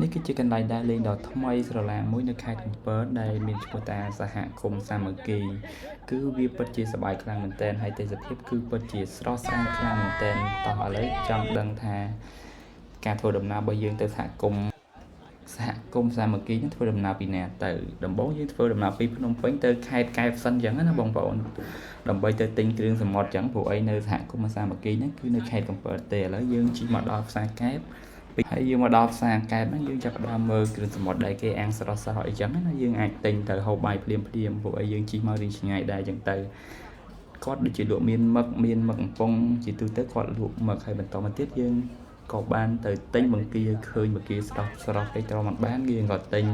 នេះគឺជាកន្លែងដើរលេងដ៏ថ្មីស្រឡាងមួយនៅខេត្តកំពតដែលមានឈ្មោះថាសហគមន៍សាមគ្គីគឺវាពិតជាសប្បាយខ្លាំងមែនទែនហើយទេសភាពគឺពិតជាស្រស់ស្រាយខ្លាំងមែនទែនតោះឥឡូវចង់ដឹងថាការធ្វើដំណើររបស់យើងទៅសហគមន៍សាមគ្គីនឹងធ្វើដំណើរពីណាទៅដំបូងយើងធ្វើដំណើរពីភ្នំពេញទៅខេត្តកែបសិនអញ្ចឹងណាបងប្អូនដើម្បីទៅទិញគ្រឿងសមុទ្រអញ្ចឹងព្រោះអីនៅសហគមន៍សាមគ្គីហ្នឹងគឺនៅខេត្តកំពតទេឥឡូវយើងជិះមកដល់ផ្សារកែបហើយយើងមកដល់ផ្សារកែបហ្នឹងយើងចាប់ផ្ដើមមើលគ្រឿងសមុទ្រដែលគេអាំងស្រស់ៗអីចឹងណាយើងអាចទិញទៅហូបបាយភ្លាមព្រោះអីយើងជិះមករៀងឆ្ងាយដែរអញ្ចឹងទៅគាត់ដូចជាលក់មានមឹកកំប៉ុងជាទូទៅគាត់លក់មឹកហើយបន្តមកទៀតយើងក៏បានទៅទិញបង្គាឃើញបង្គាស្រស់ៗគេត្រមិនបានយើងក៏ទិញ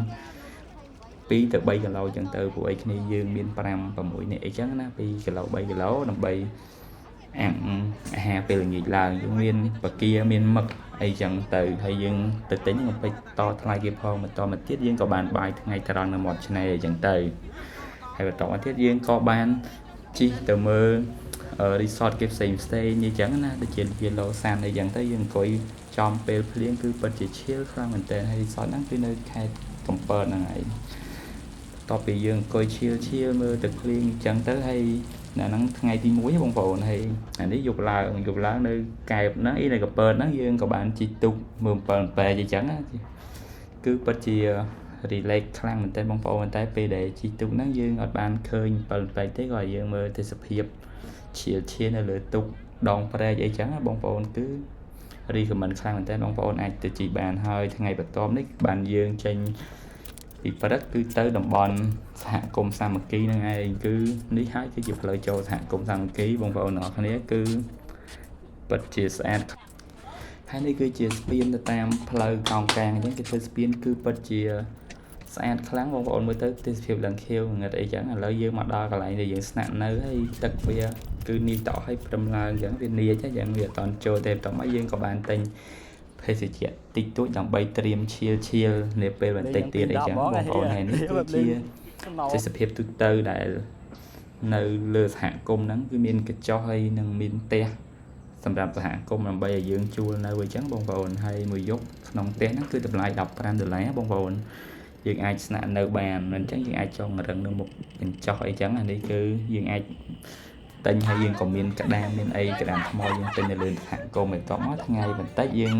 2 ទៅ 3 គីឡូអញ្ចឹងទៅព្រោះអីគ្នាយើងមាន5 6នាក់អីចឹងណា2 គីឡូ 3 គីឡូដើម្បីអាហារពេលល្ងាចឡើងយើងមានបង្គាមានមឹកអីចឹងទៅហើយយើងទៅទិញនឹងពេចតថ្លៃគេផងបន្តមកទៀតយើងក៏បានបាយថ្ងៃត្រង់នៅមាត់ឆ្នេរអញ្ចឹងទៅហើយបន្តមកទៀតយើងក៏បានជិះទៅមើលresort គេផ្សេងអញ្ចឹងណាដូចជាវាឡូសានអីចឹងទៅយើងអង្គុយចំពេលភ្លៀងគឺពិតជាឈៀលខ្លាំងមែនទែនហើយ resort ហ្នឹងគឺនៅខេត្តកំពតហ្នឹងឯងតទៅពីយើងអង្គុយឈៀលមើលទឹកភ្លៀងអញ្ចឹងទៅហើយនៅហ្នឹងថ្ងៃទី1បងប្អូនហើយអានេះយប់ឡើងនៅកែបហ្នឹងនៅកំពតហ្នឹងយើងក៏បានជិះទូកមើល7ប៉ែអញ្ចឹងណាគឺពិតជា relax ខ្លាំងមែនទែនបងប្អូនតែពេលដែលជិះទូកហ្នឹងយើងអត់បានឃើញ7ប៉ែទេក៏យើងមើលទេសភាពឈៀលនៅលើទូកដងព្រែកអីចឹងណាបងប្អូនគឺ recommend ខ្លាំងមែនទែនបងប្អូនអាចទៅជិះបានហើយថ្ងៃបន្ទាប់នេះបានយើងចេញពីព្រឹកគឺទៅតំបន់សហគមន៍សាមគ្គីហ្នឹងឯងគឺនេះហើយគឺជាផ្លូវចូលសហគមន៍សាមគ្គីបងប្អូនទាំងអស់គ្នាគឺពិតជាស្អាតហើយនេះគឺជាស្ពានទៅតាមផ្លូវកោងកាងអញ្ចឹងគេធ្វើស្ពានគឺពិតជាស្អាតខ្លាំងបងប្អូនមើលទៅទេសភាពឡើងខៀវងឹតអីចឹងឥឡូវយើងមកដល់កន្លែងដែលយើងស្នាក់នៅហើយទឹកវាគឺនីតឲ្យព្រមឡើងអញ្ចឹងវានីចយ៉ាងវាអត់តន់ចូលទេបន្ទាប់មកយើងក៏បានទិញភេសជ្ជៈតិចតួចដើម្បីត្រៀមឈៀលនាពេលបន្តិចទៀតអីចឹងបងប្អូនហើយនេះគឺជាទេសភាពទូទៅដែលនៅលើសហគមន៍ហ្នឹងគឺមានកញ្ចុះហើយនឹងមានផ្ទះសម្រាប់សហគមន៍ដើម្បីឲ្យយើងជួលនៅអញ្ចឹងបងប្អូនហើយមួយយប់ក្នុងផ្ទះហ្នឹងគឺតម្លៃ$15បងប្អូនយើងអាចស្នាក់នៅបានអញ្ចឹងយើងអាចចងរឹងនៅមុខកញ្ចុះអីចឹងអានេះគឺយើងអាចទិញហើយយើងក៏មានក្តាមមានអីក្តាមថ្មយើងទិញនៅលើសហគមន៍បន្ទាប់មកថ្ងៃបន្តិចយើង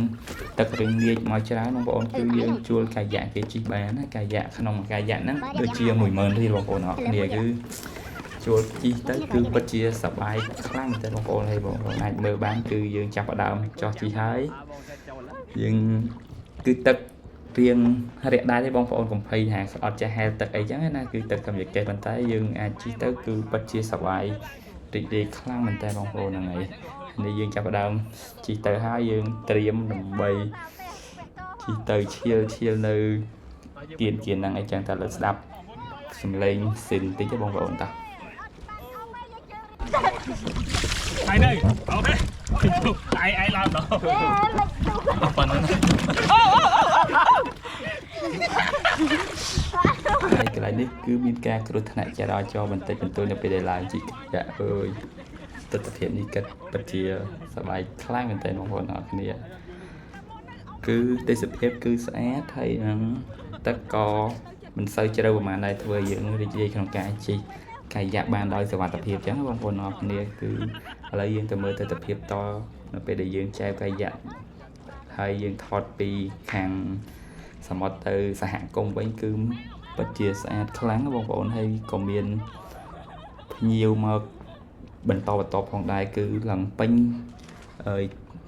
ទឹករឿងងាកមកច្រើនបងប្អូនគឺយើងជួលកាយ៉ាក់គេជិះបានណាកាយ៉ាក់ក្នុងកាយ៉ាក់ហ្នឹងដូចជា10000រៀលបងប្អូនអរគ្នាគឺជួលជិះទៅគឺពិតជាសប្បាយខ្លាំងតែបងប្អូនហើយបងប្អូនអាចមើលបានគឺយើងចាប់ផ្ដើមចោះជិះហើយយើងគឺទឹករៀងរាក់ដែរទេបងប្អូនកំភៃថាអត់ចេះហែលទឹកអីចឹងណាគឺទឹកកម្រិតកេះប៉ុន្តែយើងអាចជិះទៅគឺពិតជាសប្បាយរីករាយខ្លាំងមែនតើបងប្អូនហ្នឹងហើយនេះយើងចាប់ផ្ដើមជិះទៅហើយយើងត្រៀមដើម្បីជិះទៅឈៀលនៅគៀនហ្នឹងអីចឹងតែលើស្ដាប់សំឡេងស៊ីនតិចទេបងប្អូនតាai đây ok ai làm đó phần nữa ហើយកន្លែងនេះគឺមានការគ្រោះថ្នាក់ចរាចរណ៍បន្តិចបន្តួចនៅពេលដែលឡើងជិះកាយ៉ាអើយទស្សនវិជ្ជានេះគិតពិតជាសប្បាយខ្លាំងមែនទែនបងប្អូនអរគ្នាគឺទេសភាពគឺស្អាតហើយនឹងទឹកក៏មិនសូវជ្រៅប្រហែលដែរធ្វើឲ្យយើងរីករាយក្នុងការជិះកាយ៉ាបានដោយសុវត្ថិភាពអញ្ចឹងបងប្អូនអរគ្នាគឺឥឡូវយើងទៅមើលទស្សនវិជ្ជាតនៅពេលដែលយើងចែវកាយ៉ាហើយយើងថតពីខាងសមុទ្រទៅសហគមន៍វិញគឺពិតជាស្អាតខ្លាំងបងប្អូនហើយក៏មានភ្ញៀវមកបន្តផងដែរគឺឡើងពេញ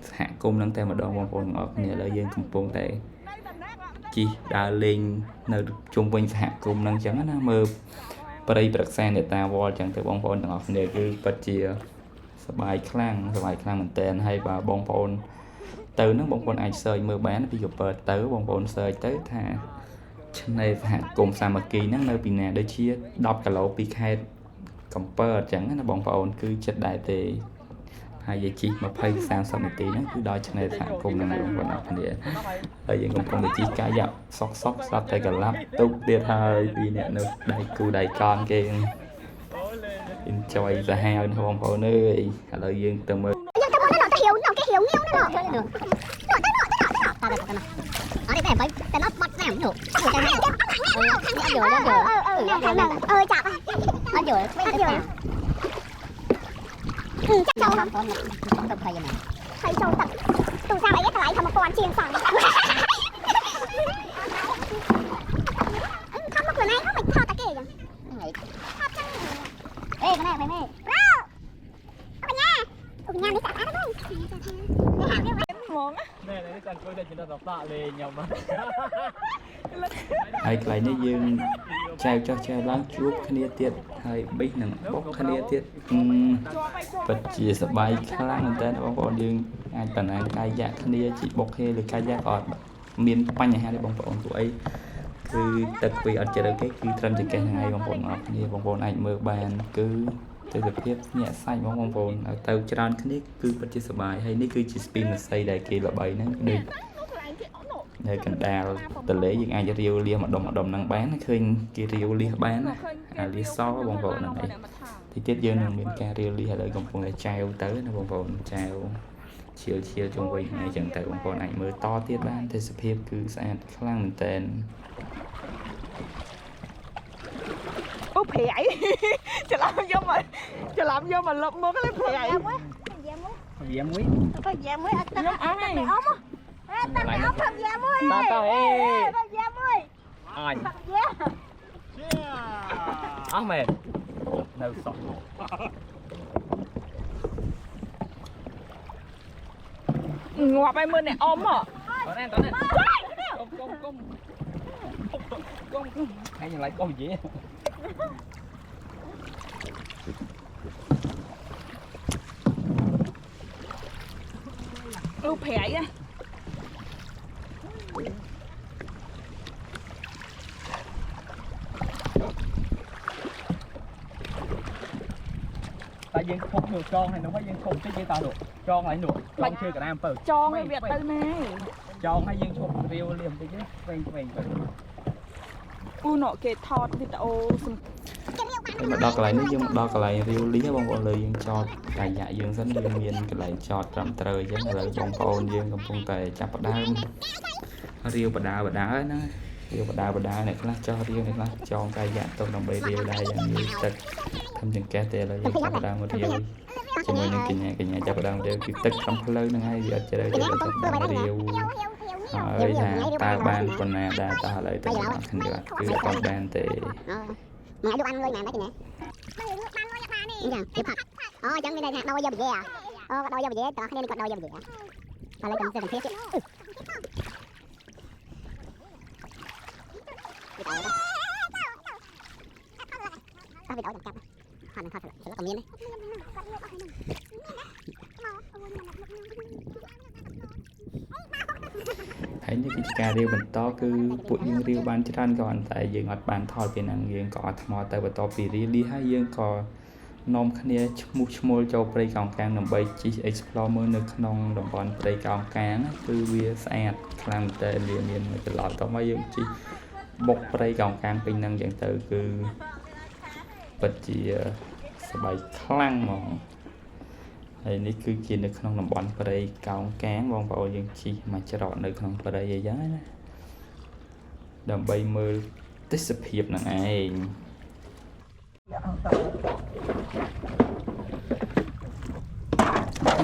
សហគមន៍នឹងតែម្ដងបងប្អូនទាំងអស់គ្នាឥឡូវយើងកំពុងតែជិះដើរលេងនៅជុំវិញសហគមន៍នឹងអញ្ចឹងណាមើលព្រៃប្រឹក្សានេតាវល់អញ្ចឹងទៅបងប្អូនទាំងអស់គ្នាគឺពិតជាសប្បាយខ្លាំងមែនតើហើយបើបងប្អូនទៅហ្នឹងបងប្អូនអាច search មើលបានពីកំពតទៅបងប្អូន search ទៅថាឆ្នេរសហគមន៍សាមគ្គីហ្នឹងនៅពីណាដូចជា10 គីឡូពីខេត្តកំពតអញ្ចឹងណាបងប្អូនគឺចិត្តដែរទេហើយយើងជិះ20-30នាទីហ្នឹងគឺដល់ឆ្នេរសហគមន៍ហ្នឹងបងប្អូនអរគ្នាហើយយើងកំពុងតែជិះកាយ៉ាសុកស្រាប់តែកន្លាប់ទុកទៀតហើយពីអ្នកនៅដៃគូដៃកនគេ enjoy សាហាវបងប្អូនអើយឥឡូវយើងទៅមើល cái hiểu nhau nữa nó chơi được nó vậy tại nó bắt làm được chặt nó vừa chắc châu không tập thầy này thầy châu tập từ sao lại thành một con chiên sòng không mất lần này không mình thao ta kì vậy ê cái này mày mê không nha nha đi sạch đó món á nè này cần coi đây chỉ là đọc tạ lề nhầm mà ហើយកន្លែងនេះយើងចែវចោះចែវឡើងជួបគ្នាទៀតហើយបិះនឹងបុកគ្នាទៀតពិតជាសប្បាយខ្លាំងមែនតើបងប្អូនយើងអាចបណ្ណាកាយៈគ្នាជីបុកគ្នាឬកាយៈក៏អត់មានបញ្ហាទេបងប្អូនព្រោះអីគឺទឹកពីអត់ជ្រៅទេគឺត្រឹមតែកេះថ្ងៃបងប្អូនអរគ្នាបងប្អូនអាចមើលបានគឺទិដ្ឋភាពញាក់សាច់បងប្អូនទៅច្រើនគ្នាគឺពិតជាសប្បាយហើយនេះគឺជាស្ពីនស័យដែលគេល្បីហ្នឹងដូចនៅកណ្ដាលទន្លេយើងអាចរាវលះម្ដុំហ្នឹងបានឃើញគេរាវលះបានណាអាលះសបងប្អូនហ្នឹងឯងទីទៀតយើងនឹងមានការរាវលះឥឡូវកំពុងតែចែវទៅណាបងប្អូនចែវឈៀលជុំវិញហ្នឹងអញ្ចឹងទៅបងប្អូនអាចមើលតទៀតបានទេសភាពគឺស្អាតខ្លាំងមែនតើអូប្រៃច្រឡំយកមកលុបមកលេប្រៃវាមួយអត់ទឹកអស់ហើយអស់មកតែអស់ផឹកយ៉ាមួយតើតើអេ ផឹកយ៉ាមួយ អញ ផឹកយ៉ា អស់មែននៅសក់ងាប់ឲ្យមើលអ្នកអ៊ំហ៎ តើណែកុំហើយយ៉ាងไรកុំនិយាយ លោកប្រៃណា តែយើងខុសមើលចងហើយនោះហើយយើងខុសតិចយើងតើនោះចងហើយនោះចងជើកណ្ដាលអំពើ ចងវាទៅណា ចងហើយយើងឈប់រាវលៀមតិចវិញទៅ អូណូគេថតវីដេអូ មកដល់កន្លែងនេះយើងមកដល់កន្លែងរាវលីបងប្អូនលើយើងចតកាយៈយើងសិនយើងមានកន្លែងចតត្រឹមត្រូវអញ្ចឹងឥឡូវបងប្អូនយើងកំពុងតែចាប់ផ្ដើមរាវបដាហ្នឹងរាវបដាអ្នកខ្លះចោះរាវអ្នកខ្លះចងកាយៈទៅដើម្បីរាវដែរយ៉ាងនេះទឹកធំចង្កេះតែឥឡូវយើងចាប់ផ្ដើមរាវជាមួយនឹងកញ្ញាចាប់ផ្ដើមរាវគឺទឹកក្នុងផ្លូវហ្នឹងហើយវាអត់ជ្រៅទេចាប់ផ្ដើមរាវហើយថាតើបានប៉ុណ្ណាដែរតើឥឡូវទៅបងគ្នាគឺអត់បានទេ mà ai được ăn luôn mà mấy cái này dạผัdắt chẳng cái này đôi vô bị dè đôi vô bị dè tao cái này còn đôi vô bị dè tao lấy cầm xe thiết tao bị đổi chậm hoàn thành thật là cầm miếng đấyហើយនេះគឺជាការរាវបន្តគឺពួកយើងរាវបានច្រើនក៏ប៉ុន្តែយើងអត់បានថតពីហ្នឹងយើងក៏អត់ថ្មទៅបន្តពីរាលីហើយយើងក៏នាំគ្នាឈ្មោះឈ្មោលចូលព្រៃកោងកាងដើម្បីជិះ explore មើលនៅក្នុងតំបន់ព្រៃកោងកាងគឺវាស្អាតខ្លាំងតែវាមានត្រឡប់ទៅមកយើងជិះបុកព្រៃកោងកាងពេញហ្នឹងចឹងទៅគឺពិតជាសប្បាយខ្លាំងហ្មង ហើយនេះគឺជានៅក្នុងតំបន់ព្រៃកោងកាងបងប្អូនយើងជិះមកច្រកនៅក្នុងព្រៃអីចឹងណាដើម្បីមើលទេសភាពហ្នឹងឯង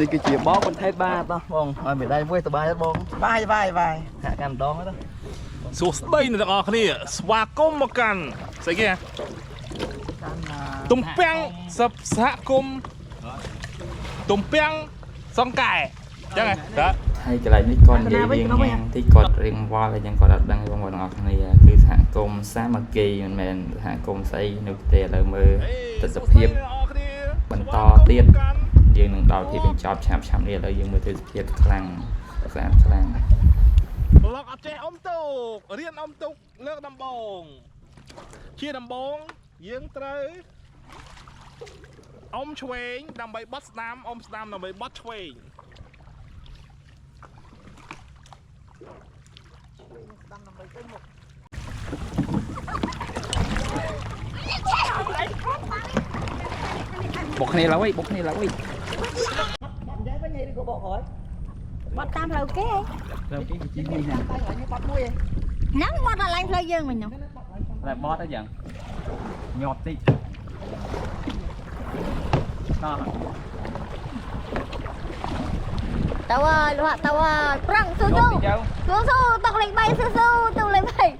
នេះគឺជាបងបន្ថែមបាទតោះបងឲ្យមេដៃមួយសบายទេបងបាយហាក់កាន់ម្ដងទៅសួស្ដីអ្នកទាំងអស់គ្នាស្វាគមន៍មកកាន់ស្អីគេទំពាំងសហគមន៍ទំពាំងសង្កែចឹងហ៎តើ ហើយកន្លែងនេះគាត់និយាយរៀងញ៉ាំទីគាត់រៀងវល់អញ្ចឹងគាត់អត់ដឹងបងប្អូនទាំងអស់គ្នាគឺសហគមន៍សាមគ្គីមិនមែនសហគមន៍ស្អីនៅទេឥឡូវមើលទស្សនភាពបន្តទៀតយើងនឹងដល់ទីបញ្ចប់ឆាប់នេះឥឡូវយើងមើលទស្សនភាពខ្លាំងស្អាតខ្លាំង ប្លុកអត់ចេះអ៊ំទូករៀនអ៊ំទូកលើកដំបងជាដំបងយើងត្រូវអ៊ំឆ្វេងដើម្បីបត់ស្ដាំអ៊ំស្ដាំដើម្បីបត់ឆ្វេង បុកគ្នាឡើយបុកគ្នាឡើយ vậy với nhây đi của bộ hỏi bọt tam lâu kế lâu cái chín đi nè nắng bọt là lạnh lâu dương mình nhỉ là bót đó dần nhọt đi đó tao ơi tao ơi prang su su su su tao lên bay su su tao lên bay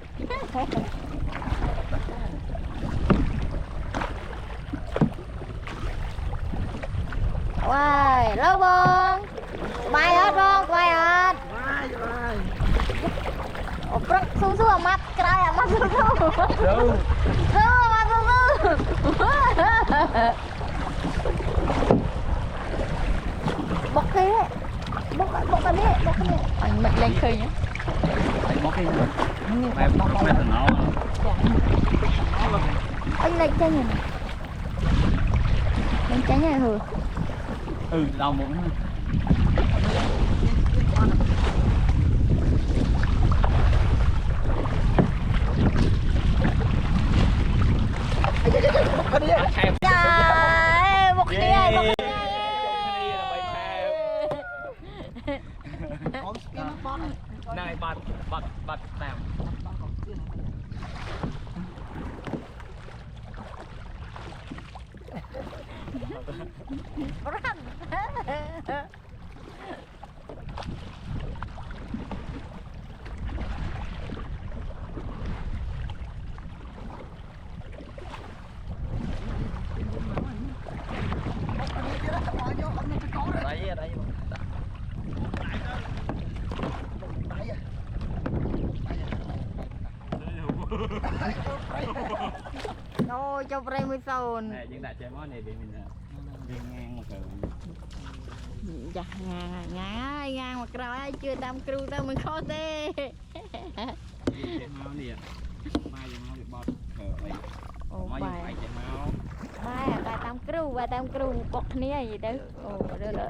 Wow, lâu bông bay hết không bay hết prang su su mặt cái mặt su su su mặt su su bọc cái bọc cái đi anh mệt lên khơi nhá bót cái nữa em bót thành nó anh lên chân này lên chân này hừ đau bụng trời một kia này bật tạm Ôi cho đây mới sồn nè những đại chơi món này để mình đi ngang một dạ ngang mà cào ai chưa đam crew tao mình khó tê chơi máu nè mai chơi máu bị bọt ồ mai phải chơi máu ba tam crew bọt nia gì đó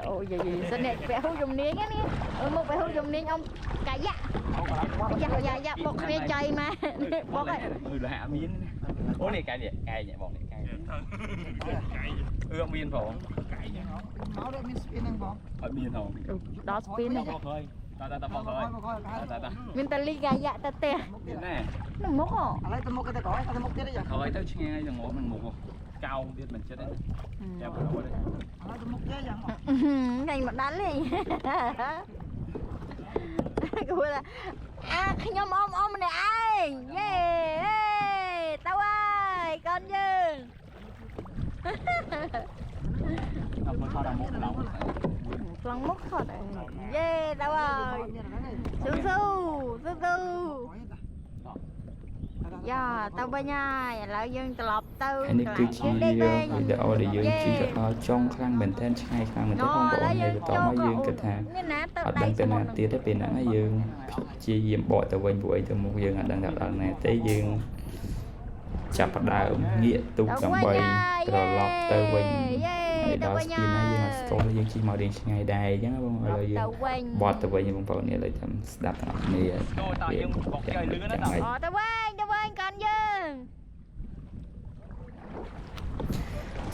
ồ gì xin nè phải hút dùng nến á nè một phải hút dùng nến ông cà dạ bọt nia chơi mà bọt này là hạ miến ố này cay nhẹ bọt này cay ưa miên phổ ở miên hồng đó spin này thôi ta bọt thôi mình ta ly gà dạ ta tè nè nó mốc hả thôi tới nghe rằng một cao biết mình chết đấy treo vào đó đấy thành một đắn đi cô là nhóm ôm này anh yeah tao ơi con dư lòng mốc thật yeah tao ơi su dạ tao bên nhà lại dân lọp tao anh cứ chỉ video để dương chỉ cho trong khăn mình tên ngay khăn mình thấy không bộ này tao mới dương kịch hàng ở đằng tên này tía tới bên này dương chỉ diệm bội từ quanh bụi từ một dương ở đằng này tới dương chặt đào nghĩa tụ cầm bầy rồi lọp từ quanh để đó spin này dương là con dương chỉ màu đen ngày đài chứ không là dương bọt từ quanh những bộ này lại thầm đạp này để tao quên con dương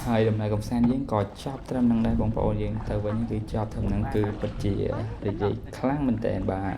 hai đêm nay công sản với cò chop trâm năng đây bóng bộ dương từ với những cái chop thầm năng cư bật chỉ để kháng mình tệ bài